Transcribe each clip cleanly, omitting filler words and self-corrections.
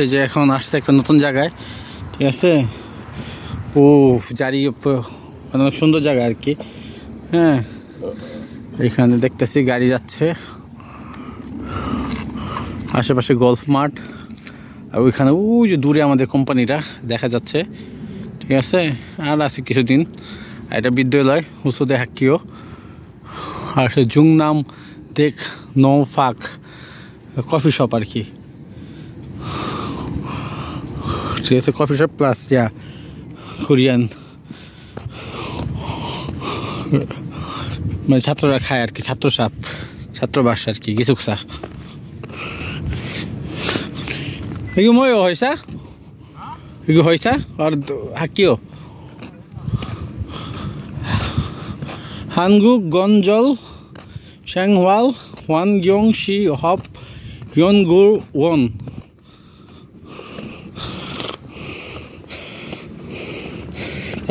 এই যে এখন আসছে একটা নতুন জায়গায়, ঠিক আছে। ও জারি অনেক সুন্দর জায়গা আর কি। হ্যাঁ, এখানে দেখতেছি গাড়ি যাচ্ছে, আশেপাশে গলফ মাঠ, আর ওইখানে ওই যে দূরে আমাদের কোম্পানিটা দেখা যাচ্ছে, ঠিক আছে। আর আছে কিছুদিন, এটা বিদ্যালয় হুসু দেখাকিও, আর সে জুংনাম দেখ নো ফাক কফি শপ আর কি, ঠিক আছে। কফি শপ প্লাস ইয়া কোরিয়ান, মানে ছাত্ররা খায় আর কি, ছাত্রবাস আর কি, গিসুকসা। 이거 뭐예요, 회사? 이거 회사? 학교? 한국건설 생활 환경시협 연구원.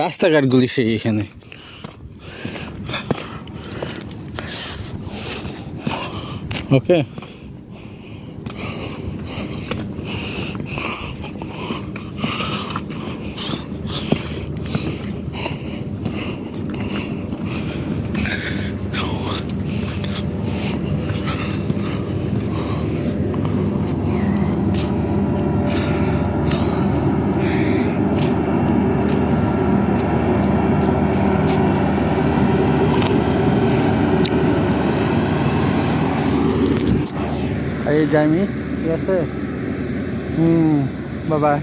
রাস্তাঘাটগুলি সেই এখানে। ওকে, এই যাইমি, ঠিক আছে। Bye bye.